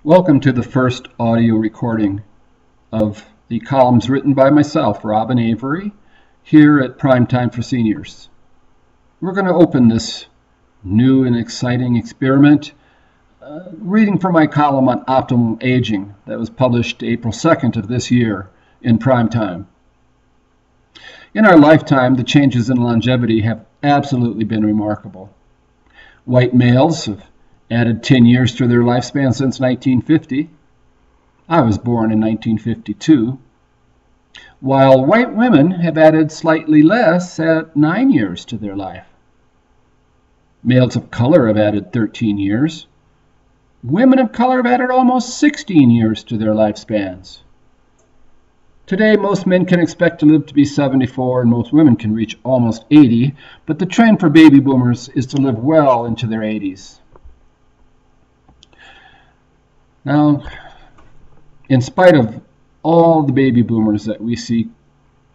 Welcome to the first audio recording of the columns written by myself, Robin Avery, here at Primetime for Seniors. We're going to open this new and exciting experiment reading from my column on optimal aging that was published April 2nd of this year in Primetime. In our lifetime, the changes in longevity have absolutely been remarkable. White males have added 10 years to their lifespan since 1950. I was born in 1952. While white women have added slightly less at 9 years to their life. Males of color have added 13 years. Women of color have added almost 16 years to their lifespans. Today, most men can expect to live to be 74 and most women can reach almost 80, but the trend for baby boomers is to live well into their 80s. Now, in spite of all the baby boomers that we see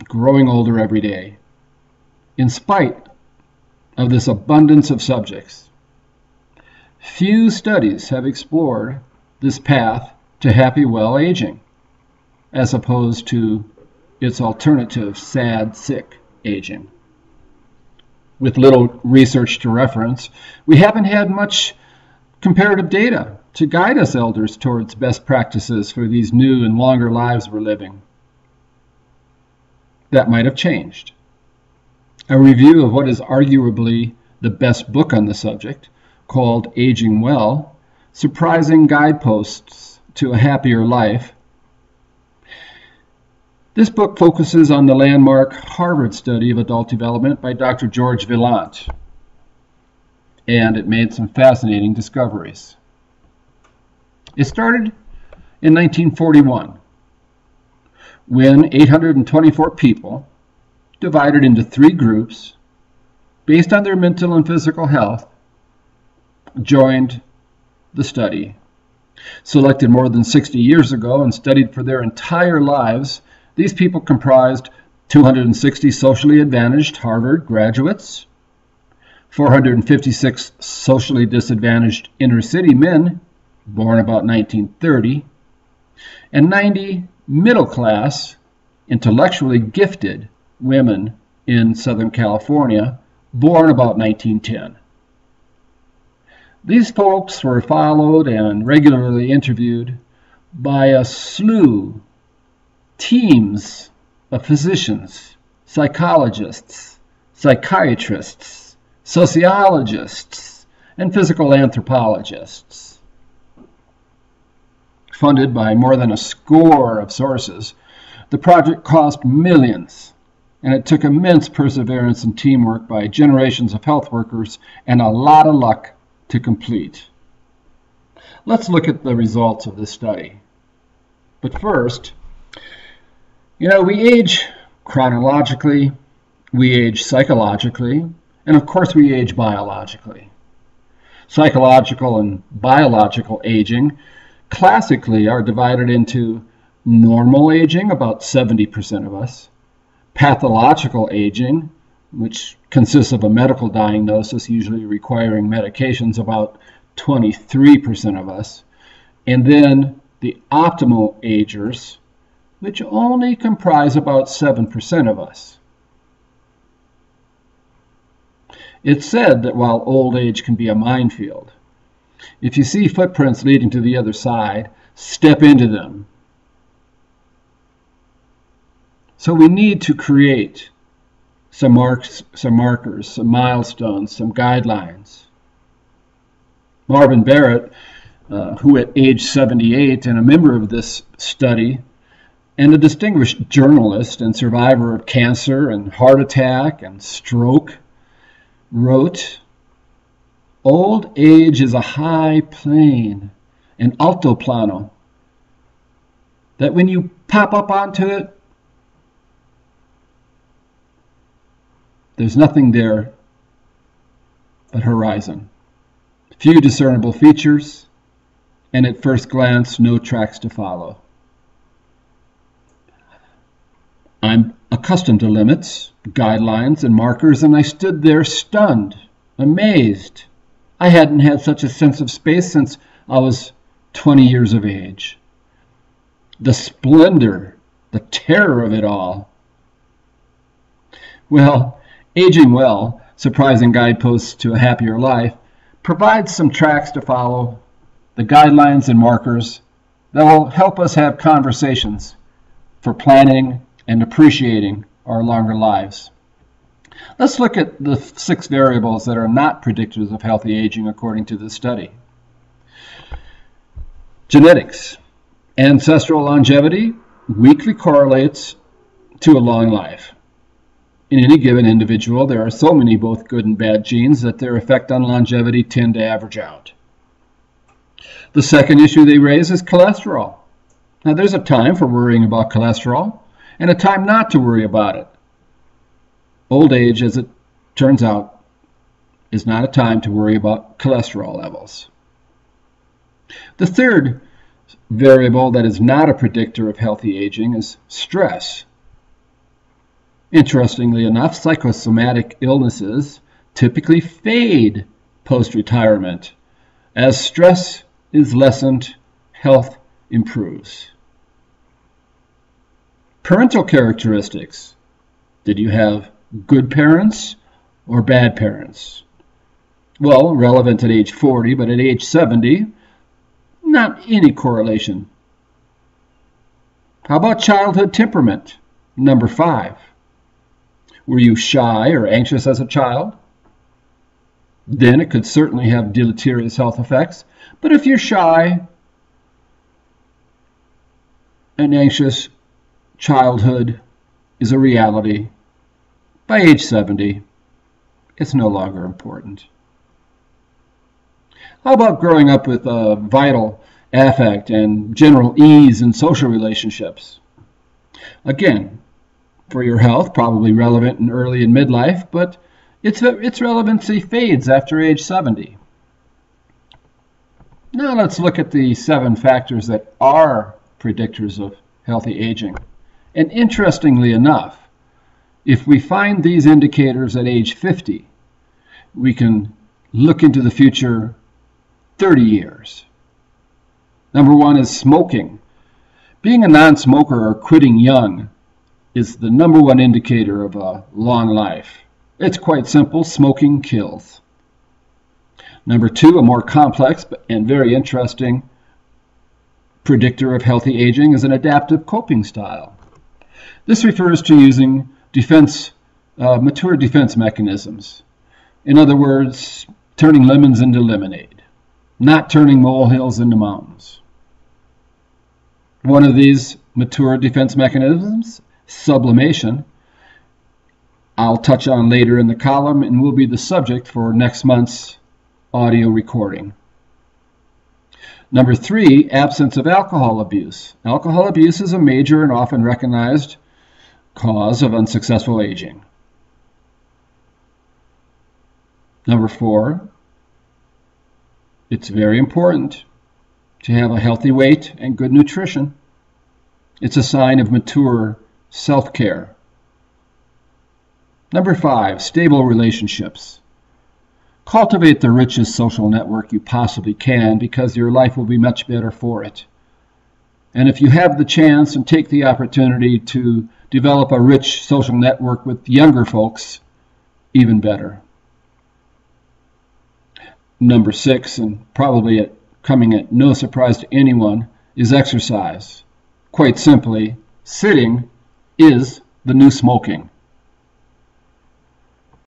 growing older every day, in spite of this abundance of subjects, few studies have explored this path to happy, well aging, as opposed to its alternative, sad, sick aging. With little research to reference, we haven't had much comparative data to guide us elders towards best practices for these new and longer lives we're living. That might have changed. A review of what is arguably the best book on the subject, called Aging Well, Surprising Guideposts to a Happier Life. This book focuses on the landmark Harvard study of adult development by Dr. George Villant, and it made some fascinating discoveries. It started in 1941 when 824 people, divided into 3 groups based on their mental and physical health, joined the study. Selected more than 60 years ago and studied for their entire lives, these people comprised 260 socially advantaged Harvard graduates, 456 socially disadvantaged inner-city men born about 1930, and 90 middle-class, intellectually gifted women in Southern California born about 1910. These folks were followed and regularly interviewed by a slew, teams of physicians, psychologists, psychiatrists, sociologists, and physical anthropologists. Funded by more than a score of sources, the project cost millions, and it took immense perseverance and teamwork by generations of health workers and a lot of luck to complete. Let's look at the results of this study. But first, we age chronologically, we age psychologically, and of course we age biologically. Psychological and biological aging classically are divided into normal aging, about 70% of us, pathological aging, which consists of a medical diagnosis usually requiring medications, about 23% of us, and then the optimal agers, which only comprise about 7% of us. It's said that while old age can be a minefield, if you see footprints leading to the other side, step into them. So we need to create some markers, some milestones, some guidelines. Marvin Barrett, who at age 78 and a member of this study, and a distinguished journalist and survivor of cancer and heart attack and stroke, wrote, "Old age is a high plane, an altoplano, that when you pop up onto it, there's nothing there but horizon. Few discernible features, and at first glance, no tracks to follow. I'm accustomed to limits, guidelines, and markers, and I stood there stunned, amazed. I hadn't had such a sense of space since I was 20 years of age. The splendor, the terror of it all. Well, Aging Well, Surprising Guideposts to a Happier Life provides some tracks to follow, the guidelines and markers that will help us have conversations for planning and appreciating our longer lives. Let's look at the 6 variables that are not predictors of healthy aging according to this study. Genetics. Ancestral longevity weakly correlates to a long life. In any given individual, there are so many both good and bad genes that their effect on longevity tend to average out. The second issue they raise is cholesterol. Now, there's a time for worrying about cholesterol and a time not to worry about it. Old age, as it turns out, is not a time to worry about cholesterol levels. The third variable that is not a predictor of healthy aging is stress. Interestingly enough, psychosomatic illnesses typically fade post-retirement. As stress is lessened, health improves. Parental characteristics. Did you have good parents or bad parents? Well, relevant at age 40, but at age 70, not any correlation. How about childhood temperament? Number 5. Were you shy or anxious as a child? Then it could certainly have deleterious health effects. But if you're shy and anxious, childhood is a reality. By age 70, it's no longer important. How about growing up with vital affect and general ease in social relationships? Again, for your health, probably relevant in early and midlife, but its relevancy fades after age 70. Now let's look at the 7 factors that are predictors of healthy aging. And interestingly enough, if we find these indicators at age 50, we can look into the future 30 years. Number 1 is smoking. Being a non-smoker or quitting young is the number 1 indicator of a long life. It's quite simple. Smoking kills. Number 2, a more complex and very interesting predictor of healthy aging is an adaptive coping style. This refers to using mature defense mechanisms. In other words, turning lemons into lemonade, not turning molehills into mountains. One of these mature defense mechanisms, sublimation, I'll touch on later in the column and will be the subject for next month's audio recording. Number 3, absence of alcohol abuse. Alcohol abuse is a major and often recognized cause of unsuccessful aging. Number 4, it's very important to have a healthy weight and good nutrition. It's a sign of mature self-care. Number 5, stable relationships. Cultivate the richest social network you possibly can because your life will be much better for it. And if you have the chance and take the opportunity to develop a rich social network with younger folks, even better. Number 6, and probably coming at no surprise to anyone, is exercise. Quite simply, sitting is the new smoking.